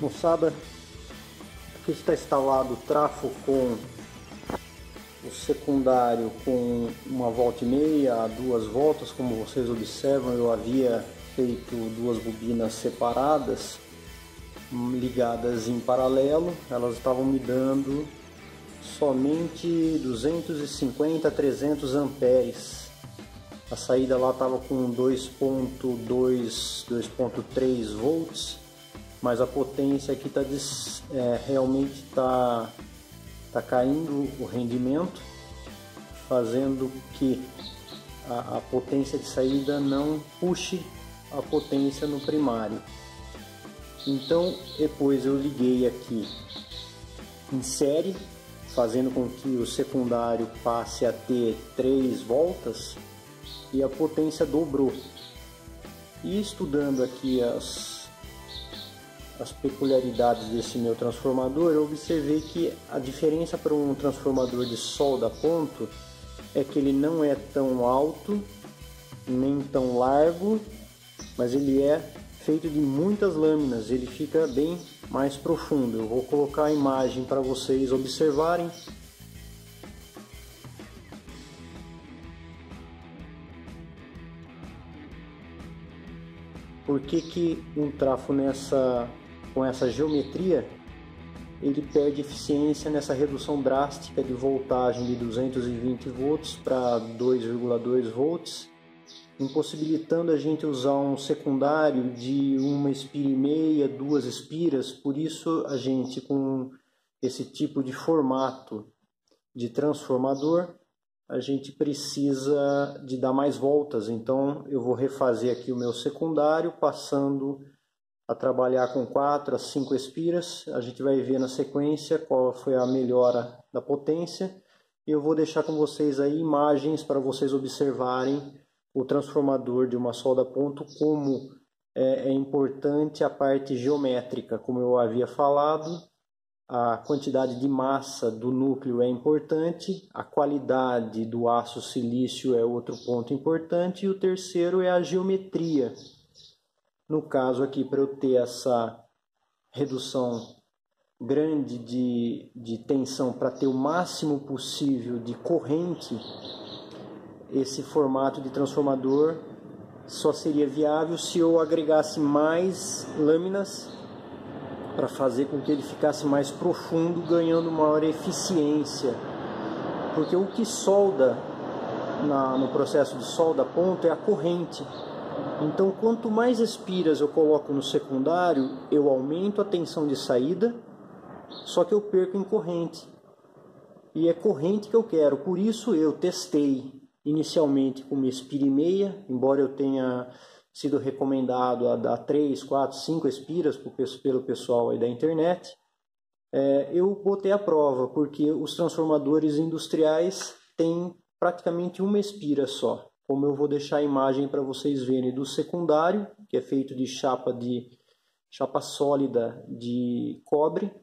Moçada, aqui está instalado o trafo com o secundário com uma volta e meia a 2 voltas. Como vocês observam, eu havia feito 2 bobinas separadas, ligadas em paralelo. Elas estavam me dando somente 250 a 300 amperes. A saída lá estava com 2.3 volts, mas a potência aqui realmente está caindo o rendimento, fazendo que a potência de saída não puxe a potência no primário. Então depois eu liguei aqui em série, fazendo com que o secundário passe a ter 3 voltas e a potência dobrou. E estudando aqui as peculiaridades desse meu transformador, eu observei que a diferença para um transformador de solda a ponto é que ele não é tão alto nem tão largo, mas ele é feito de muitas lâminas, ele fica bem mais profundo. Eu vou colocar a imagem para vocês observarem. Por que um trafo com essa geometria ele perde eficiência nessa redução drástica de voltagem de 220 volts para 2,2 volts, impossibilitando a gente usar um secundário de 1 espira e meia, 2 espiras. Por isso a gente, com esse tipo de formato de transformador, a gente precisa de dar mais voltas. Então eu vou refazer aqui o meu secundário, passando a trabalhar com 4 a 5 espiras. A gente vai ver na sequência qual foi a melhora da potência. Eu vou deixar com vocês aí imagens para vocês observarem o transformador de uma solda a ponto, como é importante a parte geométrica. Como eu havia falado, a quantidade de massa do núcleo é importante, a qualidade do aço silício é outro ponto importante, e o terceiro é a geometria. No caso aqui, para eu ter essa redução grande de tensão, para ter o máximo possível de corrente, esse formato de transformador só seria viável se eu agregasse mais lâminas para fazer com que ele ficasse mais profundo, ganhando maior eficiência. Porque o que solda no processo de solda a ponto é a corrente. Então, quanto mais espiras eu coloco no secundário, eu aumento a tensão de saída, só que eu perco em corrente. E é corrente que eu quero. Por isso eu testei inicialmente com 1 espira e meia, embora eu tenha sido recomendado a dar 3, 4, 5 espiras pelo pessoal aí da internet. Eu botei à prova, porque os transformadores industriais têm praticamente 1 espira só. Como eu vou deixar a imagem para vocês verem do secundário, que é feito de chapa sólida de cobre,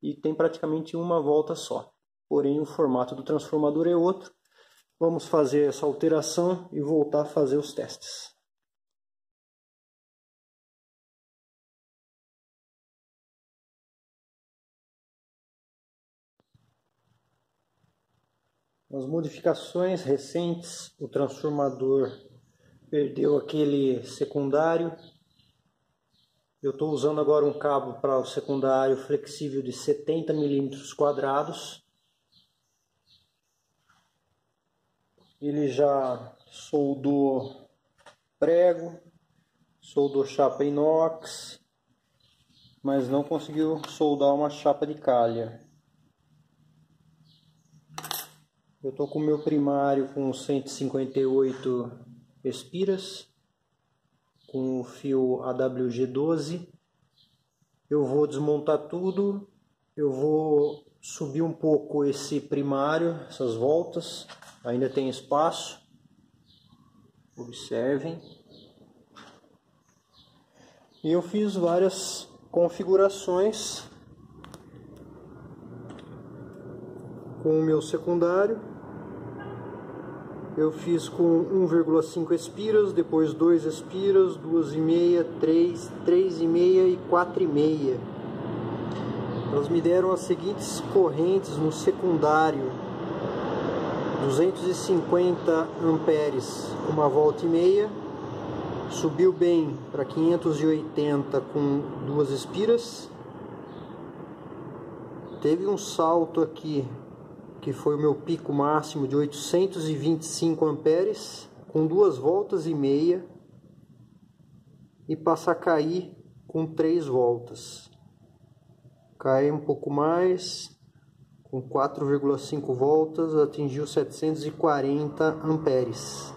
e tem praticamente 1 volta só. Porém o formato do transformador é outro. Vamos fazer essa alteração e voltar a fazer os testes. As modificações recentes, o transformador perdeu aquele secundário. Eu estou usando agora um cabo para o secundário flexível de 70 milímetros quadrados. Ele já soldou prego, soldou chapa inox, mas não conseguiu soldar uma chapa de calha. Eu estou com o meu primário com 158 espiras, com o fio AWG12. Eu vou desmontar tudo, eu vou subir um pouco esse primário, essas voltas, ainda tem espaço, observem. E eu fiz várias configurações com o meu secundário. Eu fiz com 1,5 espiras, depois 2 espiras, 2,5, 3, 3,5 e 4,5. Elas me deram as seguintes correntes no secundário: 250 amperes, 1,5 volts, subiu bem para 580 com 2 espiras. Teve um salto aqui que foi o meu pico máximo de 825 amperes com 2,5 voltas e passa a cair com 3 voltas. Cai um pouco mais, com 4,5 voltas, atingiu 740 amperes.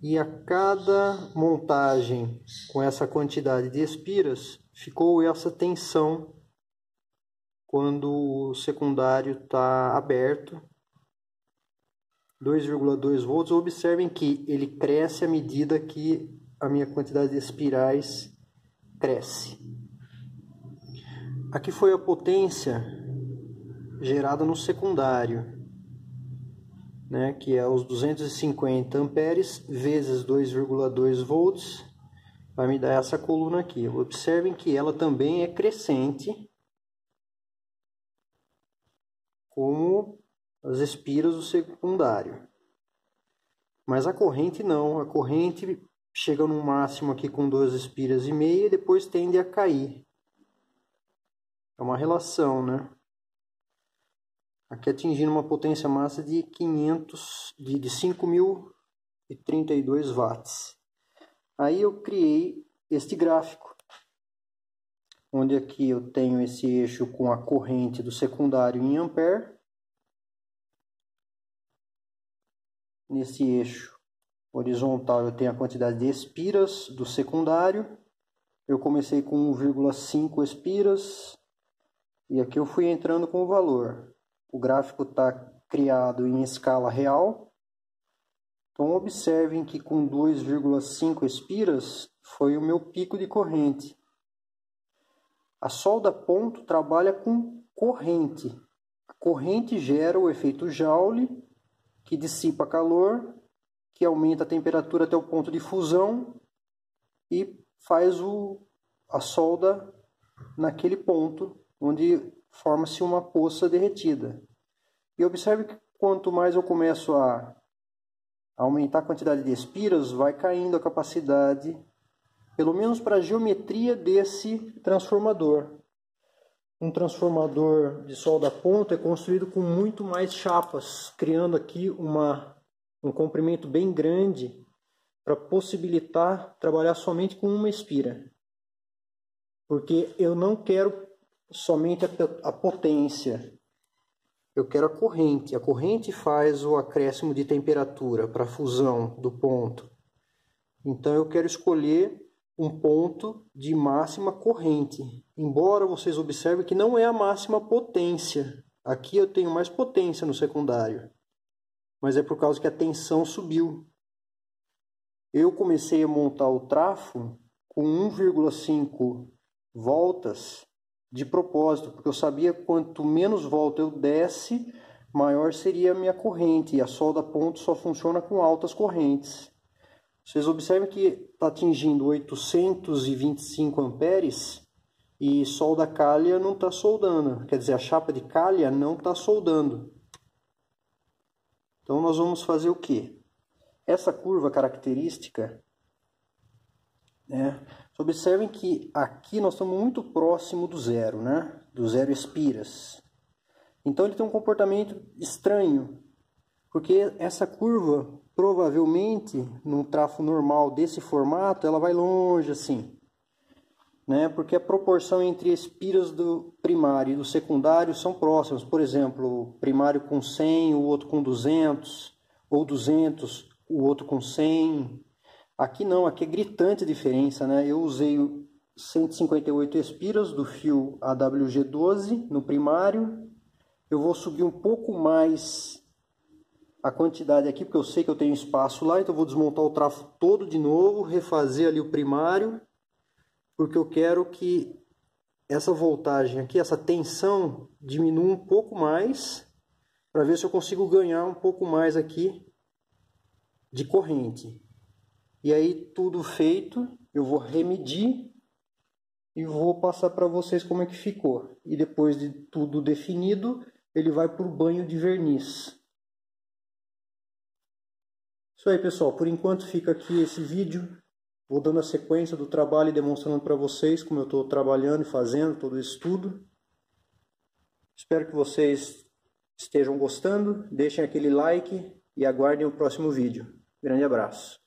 E a cada montagem com essa quantidade de espiras, ficou essa tensão quando o secundário está aberto, 2,2 volts. Observem que ele cresce à medida que a minha quantidade de espirais cresce. Aqui foi a potência gerada no secundário, né, que é os 250 amperes vezes 2,2 volts, vai me dar essa coluna aqui. Observem que ela também é crescente, como as espiras do secundário. Mas a corrente não, a corrente chega no máximo aqui com 2 espiras e meia e depois tende a cair. É uma relação, né? Aqui atingindo uma potência máxima de 5.032 watts. Aí eu criei este gráfico, onde aqui eu tenho esse eixo com a corrente do secundário em ampere. Nesse eixo horizontal eu tenho a quantidade de espiras do secundário. Eu comecei com 1,5 espiras e aqui eu fui entrando com o valor. O gráfico está criado em escala real. Então observem que com 2,5 espiras foi o meu pico de corrente. A solda ponto trabalha com corrente. A corrente gera o efeito Joule, que dissipa calor, que aumenta a temperatura até o ponto de fusão e faz a solda naquele ponto onde forma-se uma poça derretida. E observe que quanto mais eu começo a aumentar a quantidade de espiras, vai caindo a capacidade, pelo menos para a geometria desse transformador. Um transformador de solda ponta é construído com muito mais chapas, criando aqui um comprimento bem grande para possibilitar trabalhar somente com uma espira. Porque eu não quero somente a potência, eu quero a corrente. A corrente faz o acréscimo de temperatura para a fusão do ponto. Então eu quero escolher um ponto de máxima corrente. Embora vocês observem que não é a máxima potência. Aqui eu tenho mais potência no secundário. Mas é por causa que a tensão subiu. Eu comecei a montar o trafo com 1,5 voltas de propósito, porque eu sabia que quanto menos volta eu desse, maior seria a minha corrente. E a solda ponto só funciona com altas correntes. Vocês observem que está atingindo 825 amperes e solda calha não está soldando. Quer dizer, a chapa de calha não está soldando. Então nós vamos fazer o quê? Essa curva característica, né? Observem que aqui nós estamos muito próximo do zero, né? Do zero espiras. Então ele tem um comportamento estranho, porque essa curva provavelmente num trafo normal desse formato ela vai longe assim, né? Porque a proporção entre espiras do primário e do secundário são próximas. Por exemplo, o primário com 100, o outro com 200, ou 200, o outro com 100. Aqui não, aqui é gritante a diferença, né? Eu usei 158 espiras do fio AWG12 no primário. Eu vou subir um pouco mais a quantidade aqui, porque eu sei que eu tenho espaço lá, então eu vou desmontar o trafo todo de novo, refazer ali o primário, porque eu quero que essa voltagem aqui, essa tensão diminua um pouco mais, para ver se eu consigo ganhar um pouco mais aqui de corrente. E aí, tudo feito, eu vou remedir e vou passar para vocês como é que ficou. E depois de tudo definido, ele vai para o banho de verniz. Isso aí, pessoal, por enquanto fica aqui esse vídeo. Vou dando a sequência do trabalho e demonstrando para vocês como eu estou trabalhando e fazendo todo isso tudo. Espero que vocês estejam gostando. Deixem aquele like e aguardem o próximo vídeo. Grande abraço.